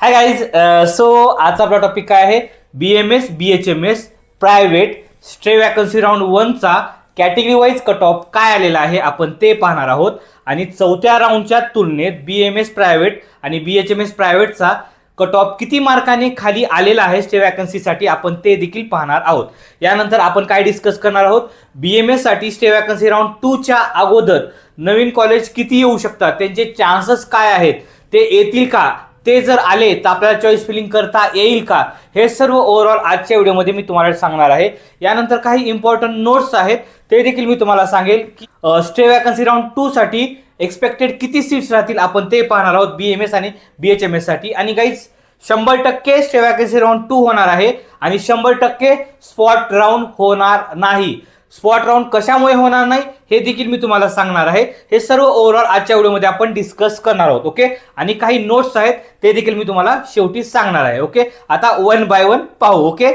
Hi guys. So आजचा आपला topic काय आहे? BMS BHMS private stay vacancy round 1 चा कॅटेगरी वाईज कट ऑफ काय आलेला आहे आपण ते पाहणार आहोत. आणि चौथ्या राऊंडच्या तुलनेत BMS प्रायव्हेट आणि BHMS प्रायव्हेटचा कट ऑफ किती मार्काने खाली आलेला आहे स्टे वॅकन्सीसाठी आपण ते देखील पाहणार आहोत. यानंतर आपण काय डिस्कस करणार आहोत? BMS साठी स्टे वॅकन्सी राऊंड 2 च्या अगोदर नवीन कॉलेज किती येऊ शकतात, त्यांचे चान्सेस काय आहेत, ते येतील का, ते जर आले तर आपल्याला चॉईस फिलिंग करता येईल का, हे सर्व ओव्हरऑल आजच्या व्हिडिओमध्ये मी तुम्हाला सांगणार आहे. यानंतर काही इम्पॉर्टंट नोट्स आहेत ते देखील मी तुम्हाला सांगेल की स्टे वॅकन्सी राऊंड 2 साठी एक्सपेक्टेड किती सीट्स राहतील आपण ते पाहणार आहोत BMS आणि BHMS साठी. आणि गाईज 100% स्टे वॅकन्सी राऊंड 2 होणार आहे आणि 100% स्पॉट राऊंड होणार नाही. स्पॉट राऊंड कशामुळे होणार नाही हे देखील मी तुम्हाला सांगणार आहे. हे सर्व ओव्हरऑल आजच्या व्हिडिओमध्ये आपण डिस्कस करणार आहोत. ओके. आणि काही नोट्स आहेत ते देखील मी तुम्हाला शेवटी सांगणार आहे. ओके. आता वन बाय वन पाहू. ओके.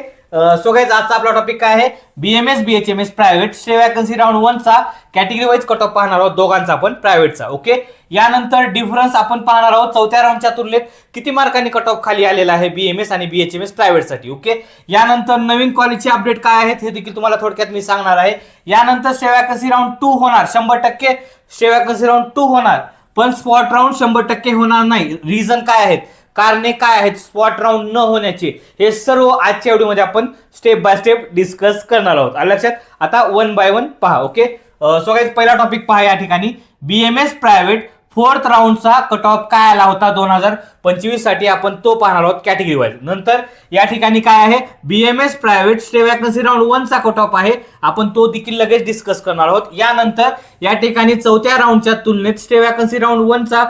सो गाइस आजचा आपला टॉपिक काय आहे? BMS BHMS private stay vacancy round 1 चा कॅटेगरी वाईज कट ऑफ पाहणार आहोत दोघांचा आपण प्रायव्हेटचा. ओके. यानंतर डिफरन्स आपण पाहणार आहोत चौथ्या राऊंडच्या तुलनेत किती मार्कांनी कट ऑफ खाली आलेला आहे BMS आणि BHMS प्रायव्हेटसाठी. ओके. यानंतर नवीन कॉलेजचे अपडेट काय आहेत हे देखील तुम्हाला थोडक्यात मी सांगणार आहे. यानंतर स्टे वॅकन्सी राऊंड 2 होणार, 100% स्टे वॅकन्सी राऊंड 2 होणार, पण स्पॉट राऊंड 100% होणार नाही. रिझन काय आहेत, कारणे काय आहेत स्पॉट राऊंड न होण्याचे, हे सर्व आजच्या व्हिडिओमध्ये आपण स्टेप बाय स्टेप डिस्कस करणार आहोत. आलं लक्षात? आता वन बाय वन पहा. ओके. सो गाइस पहिला टॉपिक पहा या ठिकाणी BMS प्रायव्हेट फोर्थ राऊंडचा कट ऑफ काय आला होता 2025 साठी आपण तो पाहणार आहोत कॅटेगरी वाईज. नंतर या ठिकाणी काय आहे BMS private stay vacancy round 1 चा कट ऑफ आहे आपण तो देखील लगेच डिस्कस करणार आहोत. यानंतर या ठिकाणी चौथ्या राऊंडच्या तुलनेत स्टे वॅकन्सी राऊंड 1 चा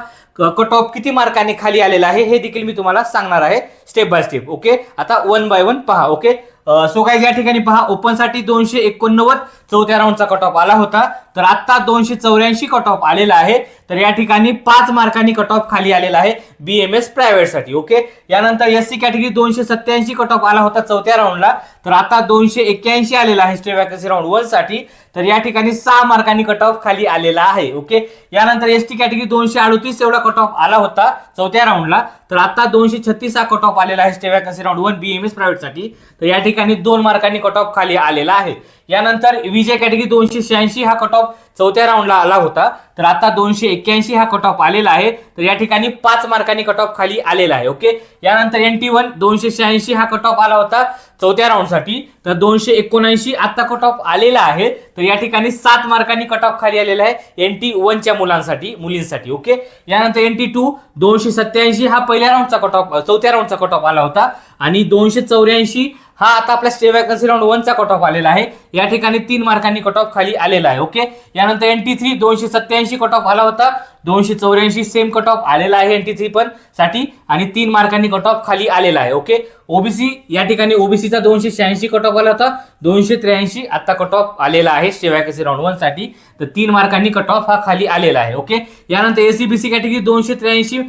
कट ऑफ किती मार्काने खाली आलेला आहे हे देखील मी तुम्हाला सांगणार आहे स्टेप बाय स्टेप. ओके. आता वन बाय वन पहा. ओके. सो गाइस या ठिकाणी पहा ओपन साठी 289 चौथ्या राऊंडचा कट ऑफ आला होता, तर आता 284 कट ऑफ आलेला आहे. तर या ठिकाणी 5 मार्कांनी कट ऑफ खाली आलेला आहे BMS प्रायव्हेट साठी. ओके. यानंतर SC कॅटेगरी 287 कट ऑफ आला होता चौथ्या राऊंडला, तर आता 281 आलेला आहे स्टे वॅकन्सी राऊंड 1 साठी. तर या ठिकाणी 6 मार्कांनी कट ऑफ खाली आलेला आहे. ओके. यानंतर ST कॅटेगरी 238 एवढा कट ऑफ आला होता चौथ्या राऊंडला, तर आता 236 हा कट ऑफ आलेला आहे stay vacancy round 1 BMS private साठी. तर या ठिकाणी 2 मार्कांनी कट ऑफ खाली आलेला आहे. यानंतर विजय कॅटेगरी 286 हा कट ऑफ चौथ्या राऊंडला आला होता, तर आता 281 हा कट ऑफ आलेला आहे. तर या ठिकाणी 5 मार्कांनी कट ऑफ खाली आलेला आहे. ओके. यानंतर NT1 286 हा कट ऑफ आला होता चौथ्या राऊंड साठी, तर 279 आता कट ऑफ आलेला आहे. तर या ठिकाणी 7 मार्कांनी कट ऑफ खाली आलेला आहे NT1 च्या मुलींसाठी. ओके. यानंतर NT2 287 हा पहिल्या राऊंडचा कट ऑफ चौथ्या राऊंडचा कट ऑफ आला होता आणि 284 हा आता आपला स्टे वॅकन्सी राऊंड 1 चा कट ऑफ आलेला आहे. या ठिकाणी 3 मार्कांनी कट ऑफ खाली आलेला आहे. ओके. यानंतर NT3 287 कट ऑफ आला होता, 284 सेम कट ऑफ आलेला आहे NT3 पण साठी आणि 3 मार्कांनी कट ऑफ खाली आलेला आहे. ओके. ओबीसी या ठिकाणी ओबीसीचा 286 कट ऑफ आला होता, 283 आता कट ऑफ आलेला आहे स्टे वॅकन्सी राऊंड 1 साठी, तर 3 मार्कांनी कट ऑफ हा खाली आलेला आहे. ओके. यानंतर SCBC कॅटेगरी 283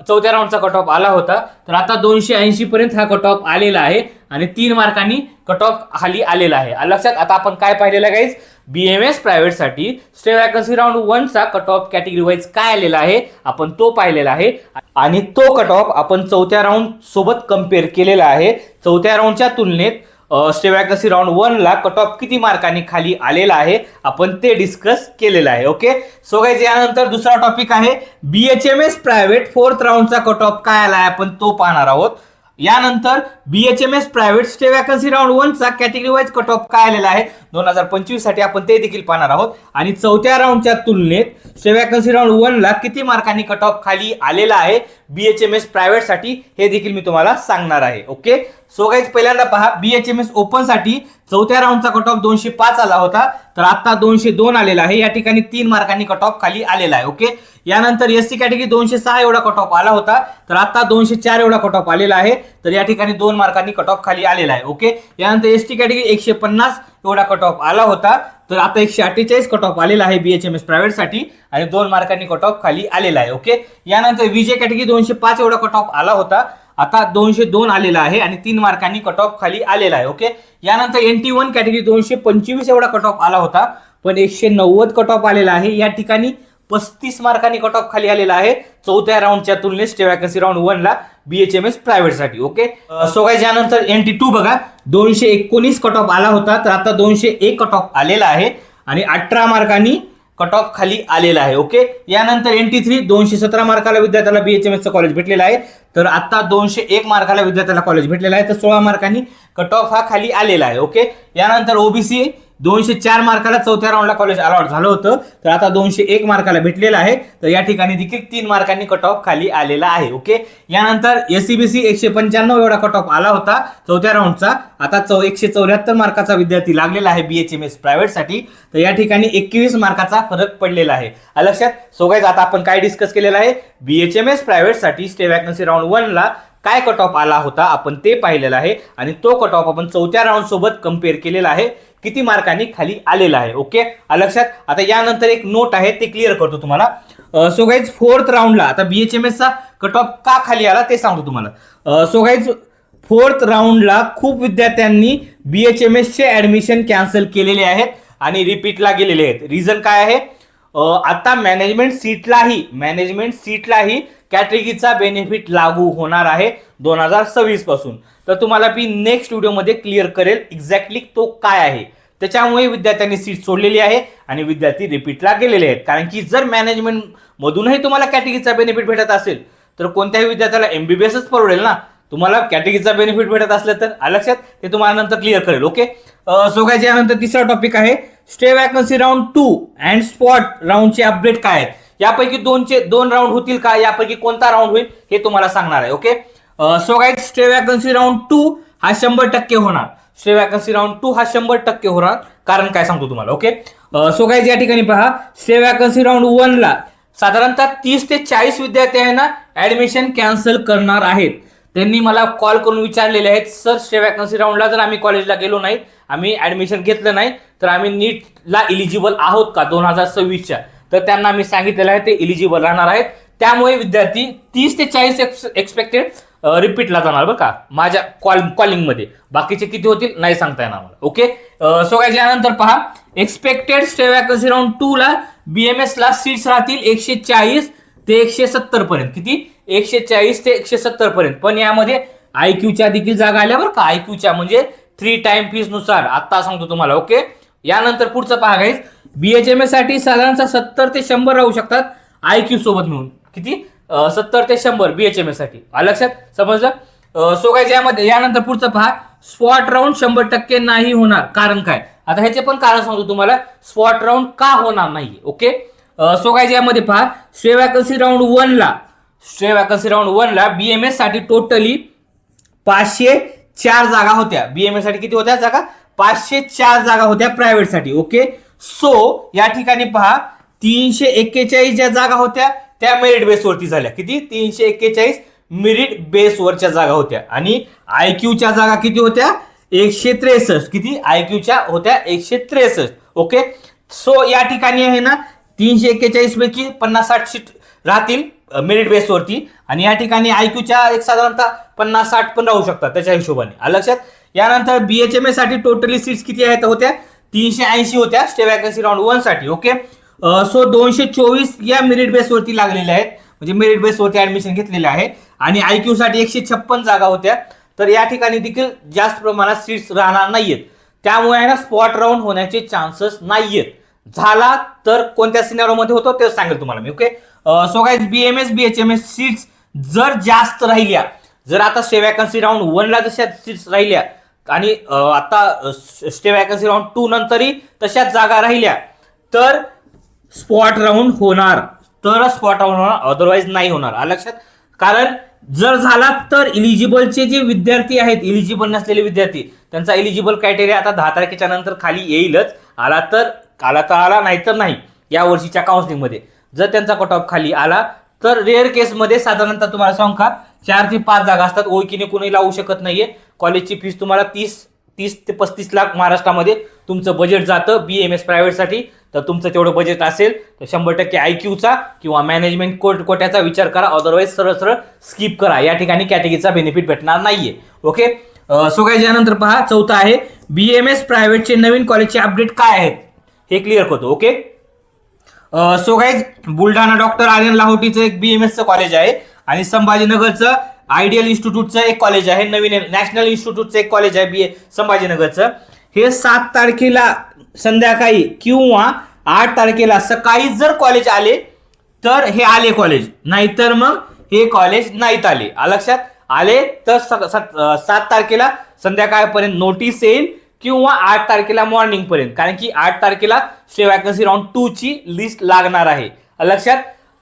चौथ्या राऊंडचा कट ऑफ आला होता, तर आता 280 पर्यंत हा कट ऑफ आलेला आहे आणि 3 मार्कांनी कट ऑफ खाली आलेला आहे. लक्षात? आता आपण काय पाहिलेलं गाईज BMS प्रायव्हेट साठी स्टे वॅकन्सी राऊंड 1 चा कट ऑफ कॅटेगरी वाईज काय आलेला आहे आपण तो पाहिलेला आहे आणि तो कट ऑफ आपण चौथ्या राऊंड सोबत कम्पेअर केलेला आहे. चौथ्या राऊंडच्या तुलनेत स्टे वॅकन्सी राऊंड 1 ला कट ऑफ किती मार्कांनी खाली आलेला आहे आपण ते डिस्कस केलेलं आहे. ओके. सो गाइस यानंतर दुसरा टॉपिक आहे BHMS प्रायव्हेट फोर्थ राऊंडचा कट ऑफ काय आला आहे आपण तो पाहणार आहोत. यानंतर BHMS private stay vacancy round 1 चा कॅटेगरी वाईज कट ऑफ काय आलेला आहे 2025 साठी आपण ते देखील पाहणार आहोत. आणि चौथ्या राऊंडच्या तुलनेत स्टे वॅकन्सी राऊंड 1 ला किती मार्कांनी कट ऑफ खाली आलेला आहे BHMS प्रायव्हेट साठी हे देखील मी तुम्हाला सांगणार आहे. ओके. सो गाइस पहिल्यांदा पहा BHMS ओपन साठी चौथ्या राऊंडचा कट ऑफ 205 आला होता, तर आता 202 आलेला आहे. या ठिकाणी 3 मार्कांनी कट ऑफ खाली आलेला आहे. ओके. यानंतर SC कॅटेगरी 206 एवढा कट ऑफ आला होता, तर आता 204 एवढा कट ऑफ आलेला आहे. तर या ठिकाणी 2 मार्कांनी कट ऑफ खाली आलेला आहे. ओके. यानंतर ST कॅटेगरी 150 एवढा कट ऑफ आला होता, तर आता 148 कट ऑफ आलेला आहे BHMS प्रायव्हेट साठी आणि 2 मार्कांनी कट ऑफ खाली आलेला आहे. ओके. यानंतर विजय कॅटेगरी 205 एवढा कट ऑफ आला होता, आता 202 आलेला आहे आणि 3 मार्कांनी कट ऑफ खाली आलेला आहे. ओके. यानंतर NT1 कॅटेगरी 225 एवढा कट ऑफ आला होता, पण 190 कट ऑफ आलेला आहे. या ठिकाणी 35 मार्कांनी कट ऑफ खाली आलेला आहे चौथ्या राऊंडच्या तुलनेत स्टे वॅकन्सी राऊंड 1 ला BHMS प्रायव्हेट साठी. ओके, सो गाइस यानंतर NT2 बघा 219 कट ऑफ आला होता, तर आता 201 कट ऑफ आलेला आहे आणि 18 मार्कांनी कट ऑफ खाली आलेला आहे. ओके, यानंतर NT3 217 मार्काला विद्यार्थ्याला BHMS कॉलेज भेटलेलं आहे, तर आता 201 मार्काला विद्यार्थ्याला कॉलेज भेटलेलं आहे, तर 16 मार्कांनी कट ऑफ हा खाली आलेला आहे. ओके, यानंतर OBC 204 मार्काला चौथ्या राऊंडला कॉलेज अलॉट झालं होतं, तर आता 201 मार्काला भेटलेलं आहे, तर या ठिकाणी देखील 3 मार्कांनी कट ऑफ खाली आलेला आहे. ओके, यानंतर SCBC 195 एवढा कट ऑफ आला होता चौथ्या राऊंडचा, आता 174 मार्काचा विद्यार्थी लागलेला आहे BHMS प्रायव्हेट साठी, तर या ठिकाणी 21 मार्काचा फरक पडलेला आहे. लक्षात. सो गाइस आता आपण काय डिस्कस केलेलं आहे, BHMS प्रायव्हेट साठी स्टे वॅकन्सी राऊंड 1 ला काय कट ऑफ आला होता आपण ते पाहिलेलं आहे आणि तो कट ऑफ आपण चौथ्या राऊंड सोबत कम्पेअर केलेला आहे, किती मार्कांनी खाली आलेला आहे. ओके, लक्षात. आता यानंतर एक नोट आहे ते क्लिअर करतो तुम्हाला. सो गाइज 4th राऊंडला आता BHMS चा कट ऑफ का खाली आला ते सांगतो तुम्हाला. सो गाइज 4th राऊंडला खूप विद्यार्थ्यांनी BHMS चे ऍडमिशन कॅन्सल केलेले आहेत आणि रिपीटला गेलेले आहेत. रिझन काय आहे, आता मॅनेजमेंट सीटलाही कॅटेगरीचा बेनिफिट लागू होणार आहे 2026 पासून. तर तुम्हाला मी नेक्स्ट व्हिडिओमध्ये क्लिअर करेल एक्झॅक्टली तो काय आहे. त्याच्यामुळे विद्यार्थ्यांनी सीट सोडलेली आहे आणि विद्यार्थी रिपीटला गेलेले आहेत. कारण की जर मॅनेजमेंट मधूनही तुम्हाला कॅटेगरीचा बेनिफिट भेटत असेल तर कोणत्याही विद्यार्थ्याला MBBSच परवडेल ना. तुम्हाला कॅटेगरीचा बेनिफिट भेटत असलं तर लक्षात, ते तुम्हाला नंतर क्लिअर करेल. ओके, सो गाइस यानंतर तिसरा टॉपिक आहे stay vacancy round 2 and spot राऊंडचे अपडेट काय आहेत. यापैकी दोन राऊंड होतील का, यापैकी कोणता राऊंड होईल हे तुम्हाला सांगणार आहे. Okay, so guys stay vacancy round 2 हा 100% होणार. स्टे वॅकन्सी राऊंड 2 हा 100% होणार. कारण काय सांगतो तुम्हाला. ओके, सो गाइस या ठिकाणी पहा, स्टे वॅकन्सी राऊंड 1 ला साधारणतः 30 ते 40 विद्यार्थी आहे ना ऍडमिशन कॅन्सल करणार आहेत. त्यांनी मला कॉल करून विचारलेले आहेत, सर स्टे वॅकन्सी राऊंडला जर आम्ही कॉलेजला गेलो नाही, आम्ही ऍडमिशन घेतलं नाही, तर आम्ही नीटला इलिजिबल आहोत का 2026च्या. तर त्यांना मी सांगितलेलं आहे ते इलिजिबल राहणार आहेत. त्यामुळे विद्यार्थी 30 ते 40 एक्सपेक्टेड रिपीटला जाणार बरं का माझ्या कॉलिंगमध्ये. बाकीचे किती होतील नाही सांगता येणार मला. ओके, सो गाइस यानंतर पहा, एक्सपेक्टेड स्टे वॅकन्सी राऊंड 2 ला BMS ला सीट्स राहतील 140 ते 170 पर्यंत. किती? 140 ते 170 पर्यंत. पण यामध्ये IQच्या देखील जागा आल्या बरं का. IQच्या म्हणजे 3 टाइम फीस नुसार आता सांगतो तुम्हाला. ओके, यानंतर पुढचं पहा गाइस, BHMS साठी साधारणतः 70 ते 100 राहू शकतात IQ सोबत मिळून. किती? 70 ते 100 BHMS साठी. लक्षात, समजलं. सो गाइस यानंतर पुढचं पहा, स्पॉट राऊंड 100% नाही होणार. कारण काय, आता ह्याचे पण कारण सांगतो तुम्हाला स्पॉट राऊंड का होणार नाही. ओके, सो गाइस यामध्ये पहा, स्टे वॅकन्सी राऊंड 1 ला BMS साठी टोटली 504 जागा होत्या. BMS साठी किती होत्या जागा? 504 जागा होत्या प्रायव्हेट साठी. ओके, सो या ठिकाणी पहा 341 ज्या जागा होत्या त्या मेरिट बेसवरती झाल्या. किती? 341 मेरिट बेसवरच्या जागा होत्या. आणि IQच्या जागा किती होत्या? 163. किती? IQच्या होत्या 163. ओके, सो या ठिकाणी आहे ना 341 पैकी 50-60 सीट राहतील मेरिट बेसवरती आणि या ठिकाणी IQच्या एक साधारणतः 50-60 पण राहू शकतात त्याच्या हिशोबाने. लक्षात. यानंतर BHMS साठी टोटली सीट्स किती आहेत होत्या? 380 होत्या स्टे वॅकन्सी राऊंड 1 साठी. ओके, सो 224 या मेरिट बेसवरती लागलेल्या आहेत, म्हणजे मेरिट बेसवरती ऍडमिशन घेतलेले आहे. आणि IQ साठी 156 जागा होत्या. तर या ठिकाणी देखील जास्त प्रमाणात सीट्स राहणार नाहीयेत. त्यामुळे आहे ना स्पॉट राऊंड होण्याचे चान्सेस नाहीयेत. झाला तर कोणत्या सिनेरिओमध्ये होतो ते सांगेल तुम्हाला मी. Okay, so guys BHMS seats जर जास्त राहिल्या, जर आता स्टे वॅकन्सी राऊंड 1 ला जशा सीट्स राहिल्या आणि आता स्टे वॅकन्सी राऊंड 2 नंतरही तशाच जागा राहिल्या तर स्पॉट राऊंड होणार. अदरवाइज नाही होणार. लक्षात. कारण जर झाला तर इलिजिबलचे जे विद्यार्थी आहेत, इलिजिबल नसलेले विद्यार्थी, त्यांचा इलिजिबल क्रायटेरिया आता 10 तारखेच्या नंतर खाली येईलच. आला तर आला, नाहीतर नाही. या वर्षीच्या काउन्सिलिंग मध्ये जर त्यांचा कट ऑफ खाली आला तर रेअर केसमध्ये साधारणतः तुम्हाला सांगू का 4 ते 5 जागा असतात. ओळखीने कोणी लावू शकत नाहीये. कॉलेजची फीस तुम्हाला 30 ते 35 लाख महाराष्ट्रामध्ये तुमचं बजेट जातं BMS प्रायव्हेटसाठी. तर तुमचं तेवढं बजेट असेल तर 100% IQचा किंवा मॅनेजमेंट कोट्याचा विचार करा. अदरवाईज सरळ स्किप करा. या ठिकाणी कॅटेगरीचा बेनिफिट भेटणार नाहीये. ओके, सो गाइस यानंतर पहा, चौथा आहे BMS प्रायव्हेटचे नवीन कॉलेजचे अपडेट काय आहेत हे क्लिअर करतो. Okay, so guys Buldhana doctor Aryan लाहोटीचं एक BMSचं कॉलेज आहे आणि संभाजीनगरचं आयडियल इन्स्टिट्यूटचं एक कॉलेज आहे, नवीन नॅशनल इन्स्टिट्यूटचं एक कॉलेज आहे BA संभाजीनगरचं. हे 7 तारखेला संध्याकाळी किंवा 8 तारखेला सकाळी जर कॉलेज आले तर हे आले कॉलेज, नाहीतर मग हे कॉलेज नाहीत आले. लक्षात आले तर 7 तारखेला संध्याकाळपर्यंत नोटीस येईल किंवा 8 तारखेला मॉर्निंग पर्यंत, कारण की 8 तारखेला स्टे वॅकन्सी राऊंड 2 ची लिस्ट लागणार आहे. लक्षात,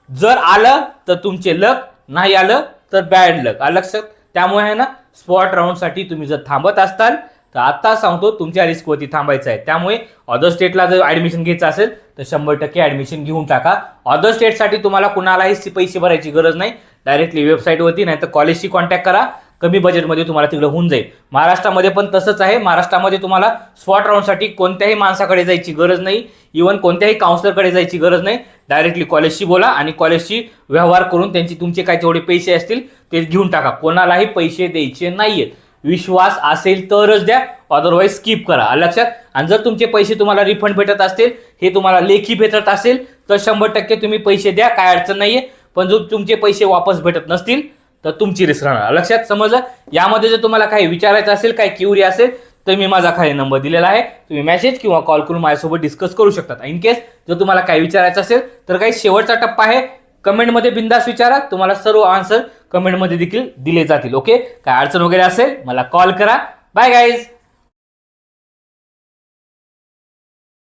जर आलं तर तुमचे लक, नाही आलं तर बॅड लक. लक्षात, त्यामुळे आहे ना स्पॉट राऊंडसाठी तुम्ही जर थांबत असताल तर आता सांगतो तुमच्या रिस्कवरती थांबायचं आहे. त्यामुळे अदर स्टेटला जर ऍडमिशन घ्यायचं असेल तर 100% ऍडमिशन घेऊन टाका. अदर स्टेटसाठी तुम्हाला कुणालाही पैसे भरायची गरज नाही, डायरेक्टली वेबसाईटवरती नाही तर कॉलेजशी कॉन्टॅक्ट करा, कमी बजेटमध्ये तुम्हाला तिकडे होऊन जाईल. महाराष्ट्रामध्ये पण तसंच आहे. महाराष्ट्रामध्ये तुम्हाला स्पॉट राऊंडसाठी कोणत्याही माणसाकडे जायची गरज नाही, इव्हन कोणत्याही काउन्सिलरकडे जायची गरज नाही. डायरेक्टली कॉलेजशी बोला आणि कॉलेजशी व्यवहार करून त्यांची तुमचे काय तेवढे पैसे असतील ते घेऊन टाका. कोणालाही पैसे द्यायचे नाहीयेत. विश्वास असेल तरच द्या, अदरवाईज स्किप करा. लक्षात, आणि जर तुमचे पैसे तुम्हाला रिफंड भेटत असतील, हे तुम्हाला लेखी भेटत असेल तर 100% तुम्ही पैसे द्या, काय अडचण नाहीये. पण जर तुमचे पैसे वापस भेटत नसतील तर तुमची रिस्क राहणार. लक्षात, समजलं. यामध्ये जर तुम्हाला काही विचारायचं असेल, काही क्युरी असेल तर मी माझा खाली नंबर दिलेला आहे, तुम्ही मेसेज किंवा कॉल करून माझ्यासोबत डिस्कस करू शकता. इन केस जर तुम्हाला काही विचारायचं असेल तर काही शेवटचा टप्पा आहे, कमेंटमध्ये बिंदास विचारा, तुम्हाला सर्व आन्सर कमेंटमध्ये देखील दिले जातील. ओके, काय अडचण वगैरे असेल मला कॉल करा. Bye guys.